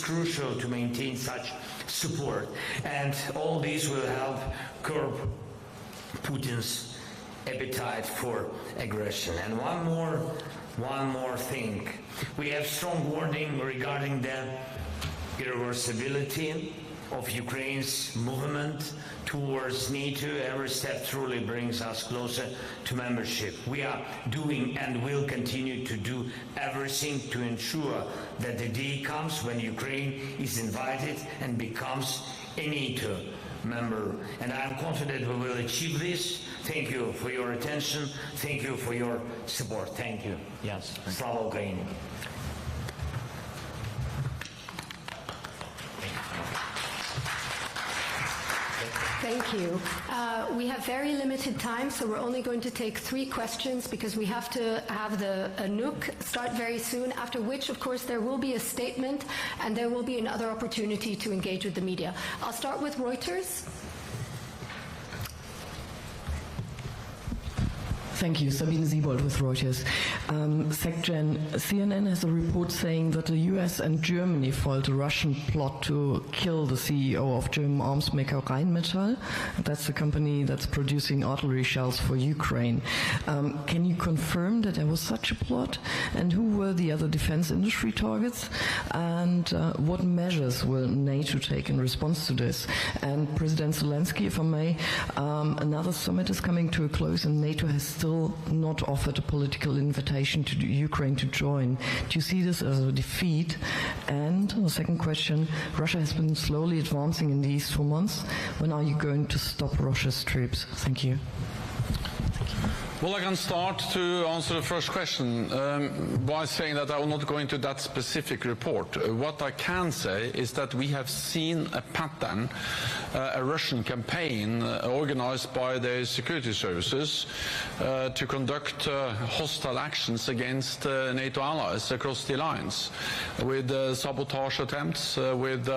crucial to maintain such support, and all this will help curb Putin's appetite for aggression. And one more thing. We have strong warning regarding the irreversibility of Ukraine's movement towards NATO. Every step truly brings us closer to membership. We are doing and will continue to do everything to ensure that the day comes when Ukraine is invited and becomes a NATO member. And I am confident we will achieve this. Thank you for your attention. Thank you for your support. Thank you. Yes. Slava Ukraini. Thank you. We have very limited time, so we're only going to take 3 questions because we have to have the NUC start very soon, after which, of course, there will be a statement and there will be another opportunity to engage with the media. I'll start with Reuters. Thank you. Sabine Siebold with Reuters. SecGen, CNN has a report saying that the US and Germany foiled a Russian plot to kill the CEO of German arms maker Rheinmetall. That's the company that's producing artillery shells for Ukraine. Can you confirm that there was such a plot? And who were the other defense industry targets? And what measures will NATO take in response to this? And President Zelenskyy, if I may, another summit is coming to a close and NATO has still not offered a political invitation to Ukraine to join. Do you see this as a defeat? And the second question, Russia has been slowly advancing in these 4 months. When are you going to stop Russia's troops? Thank you. Well, I can start to answer the first question by saying that I will not go into that specific report. What I can say is that we have seen a pattern, a Russian campaign organized by the security services to conduct hostile actions against NATO allies across the alliance, with sabotage attempts, with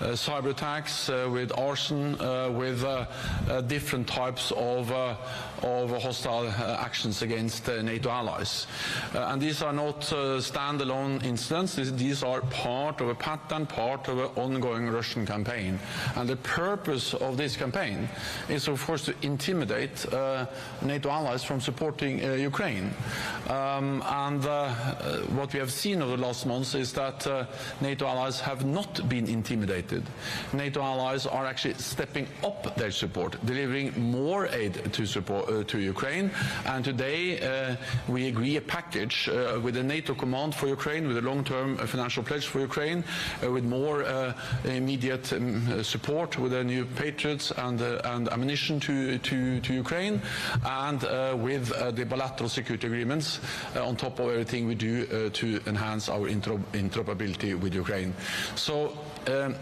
cyber attacks, with arson, with different types of hostile actions against NATO allies. And these are not standalone incidents. These are part of a pattern, part of an ongoing Russian campaign. And the purpose of this campaign is, of course, to intimidate NATO allies from supporting Ukraine. What we have seen over the last months is that NATO allies have not been intimidated. NATO allies are actually stepping up their support, delivering more aid to Ukraine. And today we agree a package with a NATO command for Ukraine, with a long-term financial pledge for Ukraine, with more immediate support, with the new Patriots and ammunition to Ukraine, and with the bilateral security agreements on top of everything we do to enhance our interoperability with Ukraine. So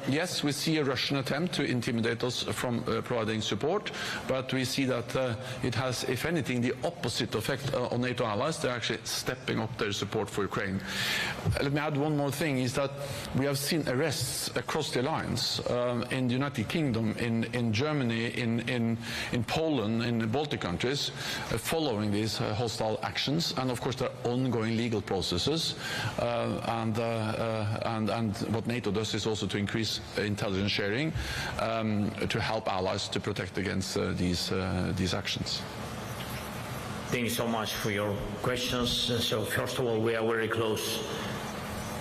yes, we see a Russian attempt to intimidate us from providing support, but we see that it has, if anything, the opposite effect on NATO allies. They're actually stepping up their support for Ukraine. Let me add one more thing, is that we have seen arrests across the alliance, in the United Kingdom, in Germany, in Poland, in the Baltic countries, following these hostile actions. And of course there are ongoing legal processes, and what NATO does is also to increase intelligence sharing to help allies to protect against these actions. Thank you so much for your questions. So first of all, we are very close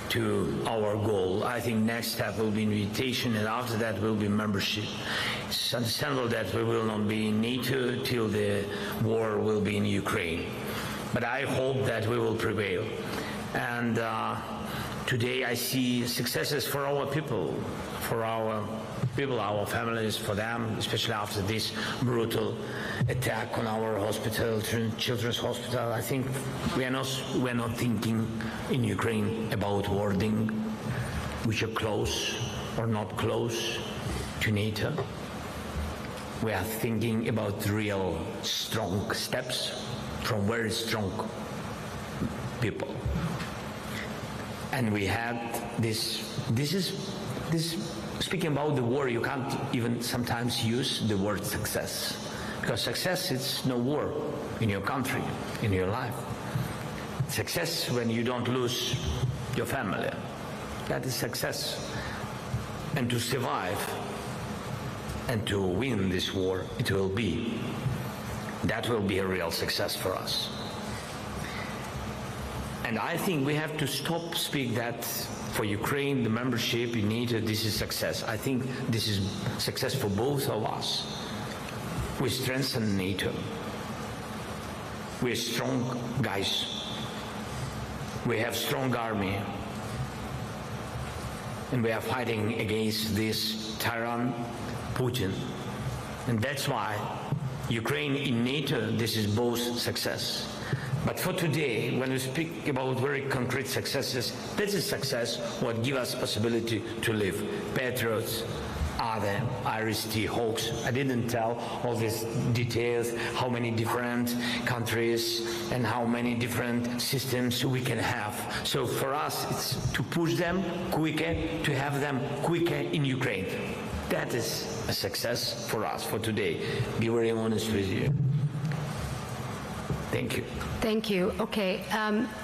to our goal. I think next step will be invitation, and after that will be membership. It's understandable that we will not be in NATO till the war will be in Ukraine, but I hope that we will prevail. And today I see successes for our people, our families, for them, especially after this brutal attack on our hospital, children's hospital. I think we are not thinking in Ukraine about wording which are close or not close to NATO. We are thinking about real strong steps from very strong people. And we had this speaking about the war, you can't even sometimes use the word success, because success is no war in your country, in your life. Success when you don't lose your family, That is success. And to survive and to win this war, it will be. That will be a real success for us. And I think we have to stop speak that for Ukraine, the membership in NATO, this is success. I think this is success for both of us. We strengthen NATO. We're strong guys. We have strong army. And we are fighting against this tyrant, Putin. And that's why Ukraine in NATO, this is both success. But for today, when we speak about very concrete successes, this is success what gives us possibility to live. Patriots, other IRIS-T Hawks. I didn't tell all these details, how many different countries and how many different systems we can have. So for us, it's to push them quicker, to have them quicker in Ukraine. That is a success for us for today. Be very honest with you. Thank you. Thank you. Okay,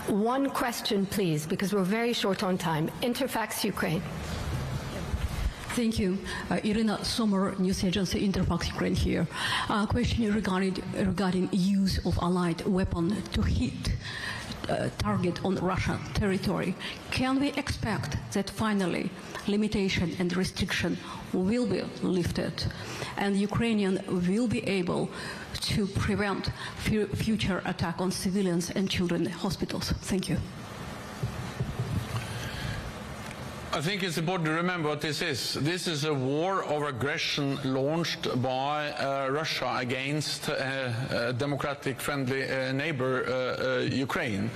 one question, please, because we're very short on time. Interfax Ukraine. Thank you. Irina Sommer, News Agency Interfax Ukraine here. Question regarding use of allied weapon to hit target on Russian territory. Can we expect that finally limitation and restriction will be lifted and Ukrainian will be able to prevent future attack on civilians and children in hospitals? Thank you. I think it's important to remember what this is. This is a war of aggression launched by Russia against a democratic, friendly neighbor, Ukraine.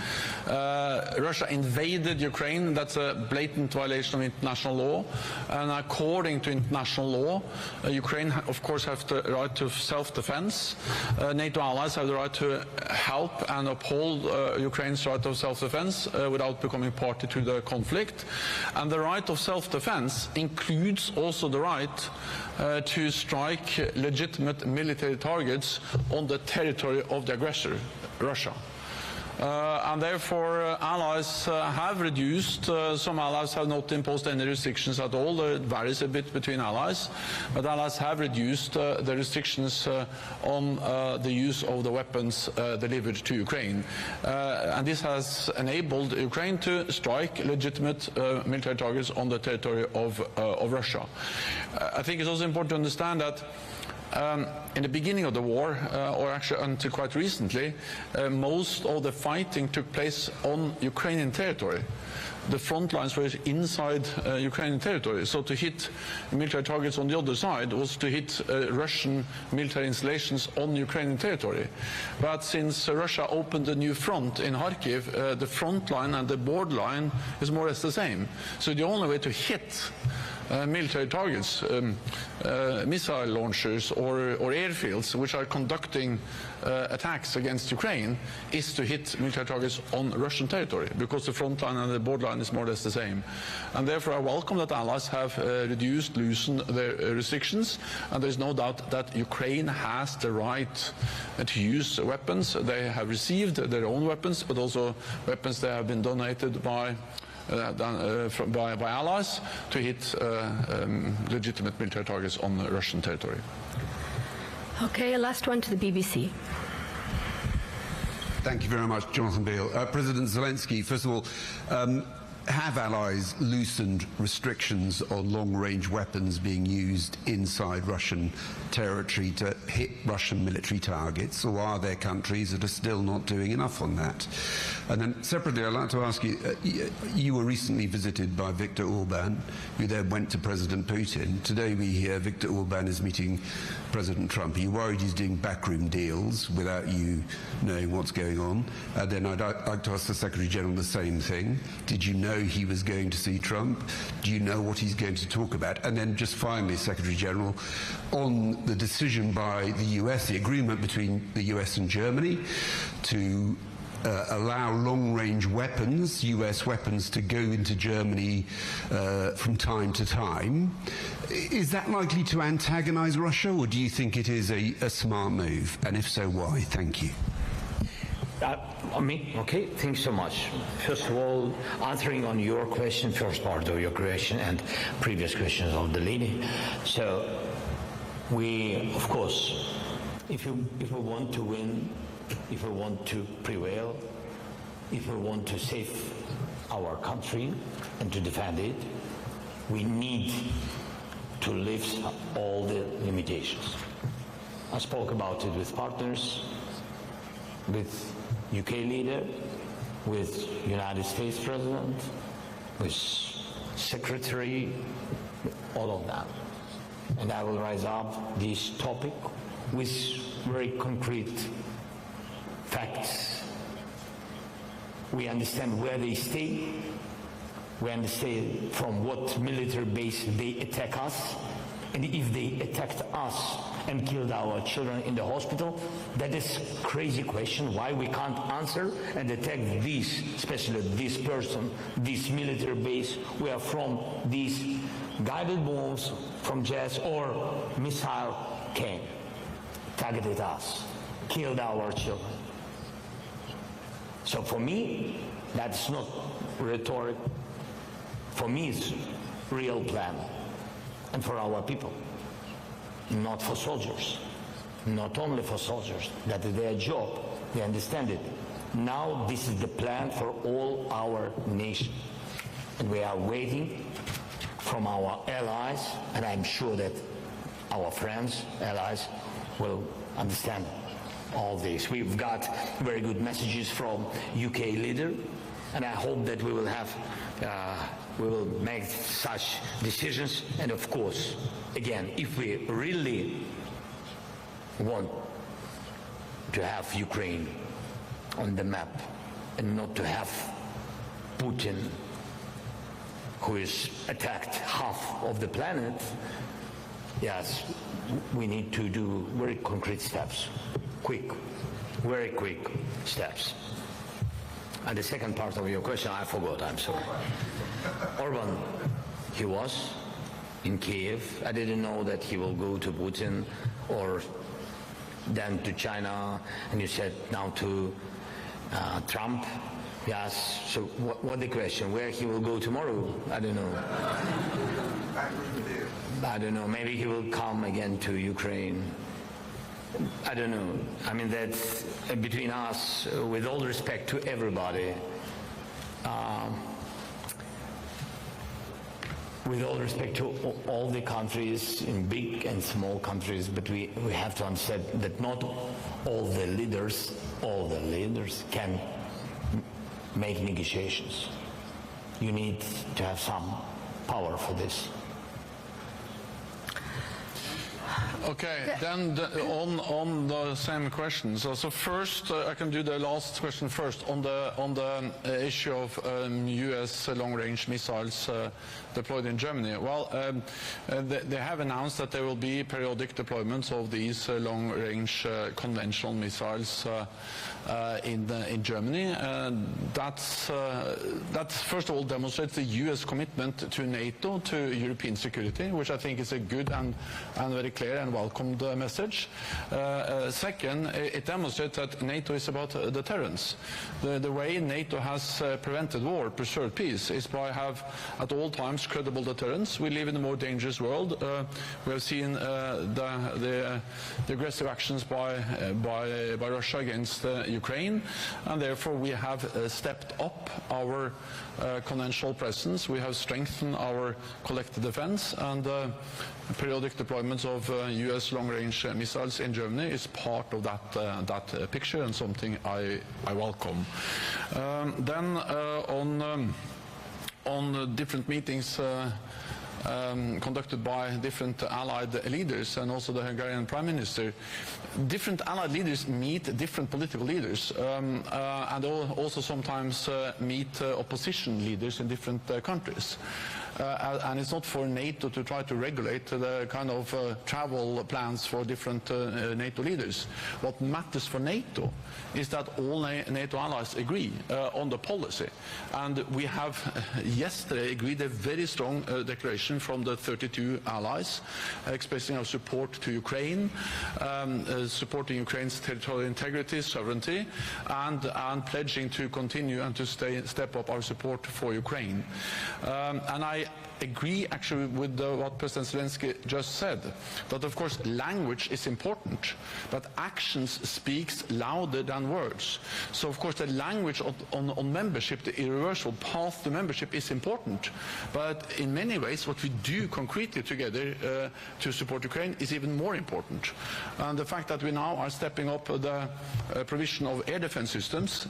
Russia invaded Ukraine. That's a blatant violation of international law. And according to international law, Ukraine, of course, has the right to self-defense. NATO allies have the right to help and uphold Ukraine's right of self-defense without becoming party to the conflict. And the right of self-defense includes also the right to strike legitimate military targets on the territory of the aggressor, Russia. And therefore allies have reduced, some allies have not imposed any restrictions at all. It varies a bit between allies, but allies have reduced the restrictions on the use of the weapons delivered to Ukraine. And this has enabled Ukraine to strike legitimate military targets on the territory of Russia. I think it's also important to understand that in the beginning of the war, or actually until quite recently, most of the fighting took place on Ukrainian territory. The front lines were inside Ukrainian territory, so to hit military targets on the other side was to hit Russian military installations on Ukrainian territory. But since Russia opened a new front in Kharkiv, the front line and the borderline is more or less the same. So the only way to hit military targets, missile launchers or airfields which are conducting attacks against Ukraine is to hit military targets on Russian territory, because the front line and the borderline is more or less the same. And therefore I welcome that allies have loosened their restrictions, and there is no doubt that Ukraine has the right to use weapons. They have received their own weapons, but also weapons that have been donated by allies to hit legitimate military targets on Russian territory. Okay, last one to the BBC. Thank you very much, Jonathan Beale. President Zelenskyy, first of all, have allies loosened restrictions on long-range weapons being used inside Russian territory to hit Russian military targets, or are there countries that are still not doing enough on that? And then separately, I'd like to ask you, you were recently visited by Viktor Orban, who then went to President Putin. Today we hear Viktor Orban is meeting President Trump. Are you worried he's doing backroom deals without you knowing what's going on? And then I'd like to ask the Secretary-General the same thing. Did you know he was going to see Trump? Do you know what he's going to talk about? And then just finally, Secretary-General, on the decision by the US, the agreement between the US and Germany to allow long-range weapons, US weapons, to go into Germany from time to time. Is that likely to antagonize Russia, or do you think it is a smart move? And if so, why? Thank you. Me? Okay, thanks so much. First of all, answering on your question, first part of your question and previous questions of the lady. So, we, of course, if we want to win, if we want to prevail, if we want to save our country and to defend it, we need to lift all the limitations. I spoke about it with partners, with UK leader, with United States President, with Secretary, all of that. And I will rise up this topic with very concrete facts. We understand where they stay. We understand from what military base they attack us. And if they attacked us and killed our children in the hospital, that is a crazy question why we can't answer and attack this, especially this person, this military base, where from these guided bombs from jets or missile came, targeted us, killed our children. So for me, that's not rhetoric. For me, it's real plan. And for our people, not for soldiers, not only for soldiers. That is their job, they understand it. Now this is the plan for all our nation. And we are waiting from our allies, and I'm sure that our friends, allies, will understand all this. We've got very good messages from UK leader, and I hope that we will have we will make such decisions. And of course, again, if we really want to have Ukraine on the map and not to have Putin, who is attacked half of the planet, yes, we need to do very concrete steps, quick, very quick steps. And the second part of your question, I forgot, I'm sorry. Orban, he was in Kiev. I didn't know that he will go to Putin or then to China, and you said now to Trump. Yes, so what the question? Where he will go tomorrow? I don't know. I don't know, maybe he will come again to Ukraine. I don't know. I mean, that's between us, with all respect to everybody, with all respect to all the countries, in big and small countries, but we have to understand that not all the leaders can make negotiations. You need to have some power for this. Okay, then on the same question. So first, I can do the last question first on the issue of U.S. long-range missiles deployed in Germany. Well, they have announced that there will be periodic deployments of these long-range conventional missiles in Germany. That first of all demonstrates the U.S. commitment to NATO, to European security, which I think is a good and very clear and welcomed message. Second, it demonstrates that NATO is about deterrence. The way NATO has prevented war, preserved peace, is by have at all times credible deterrence. We live in a more dangerous world. We have seen the aggressive actions by Russia against Ukraine, and therefore we have stepped up our conventional presence. We have strengthened our collective defense, and periodic deployments of U.S. long-range missiles in Germany is part of that picture, and something I welcome. Then on different meetings conducted by different allied leaders and also the Hungarian Prime Minister, different allied leaders meet different political leaders and also sometimes meet opposition leaders in different countries. and it's not for NATO to try to regulate the kind of travel plans for different NATO leaders. What matters for NATO is that all NATO allies agree on the policy, and we have yesterday agreed a very strong declaration from the 32 allies expressing our support to Ukraine, supporting Ukraine's territorial integrity, sovereignty, and pledging to continue and to step up our support for Ukraine. And I agree actually with what President Zelenskyy just said, that of course language is important, but actions speaks louder than words. So of course the language on membership, the irreversible path to membership, is important, but in many ways what we do concretely together to support Ukraine is even more important. And the fact that we now are stepping up the provision of air defense systems,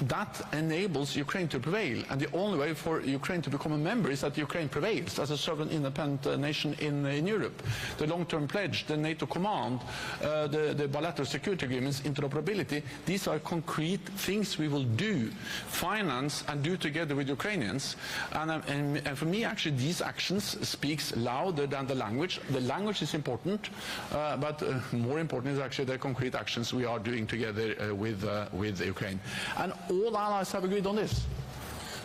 that enables Ukraine to prevail, and the only way for Ukraine to become a member is that Ukraine prevails as a sovereign independent nation in Europe. The long-term pledge, the NATO command, the bilateral security agreements, interoperability, these are concrete things we will do, finance and do together with Ukrainians, and for me actually these actions speaks louder than the language. The language is important, but more important is actually the concrete actions we are doing together with Ukraine. And all allies have agreed on this.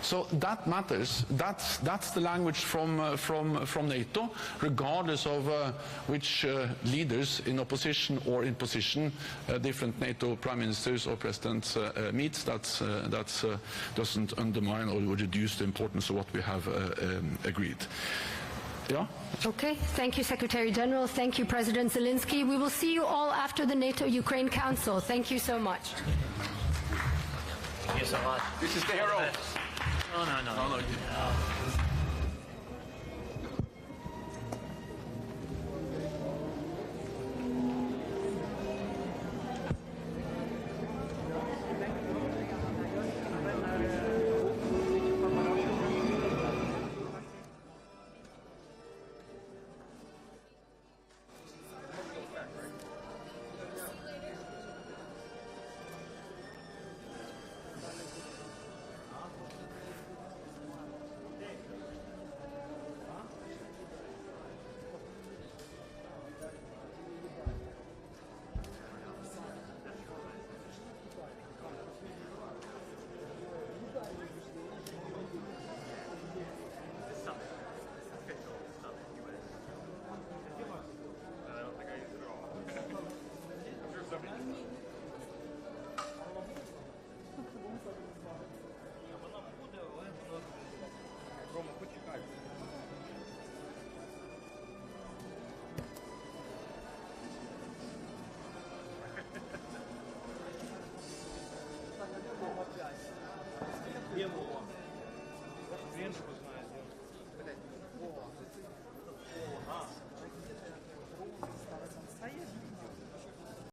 So that matters. That's the language from NATO, regardless of which leaders in opposition or in position different NATO prime ministers or presidents meets. That doesn't undermine or reduce the importance of what we have agreed. Yeah? Okay, thank you, Secretary General. Thank you, President Zelenskyy. We will see you all after the NATO-Ukraine Council. Thank you so much. Thank you so much. This is the hero. No. Принципы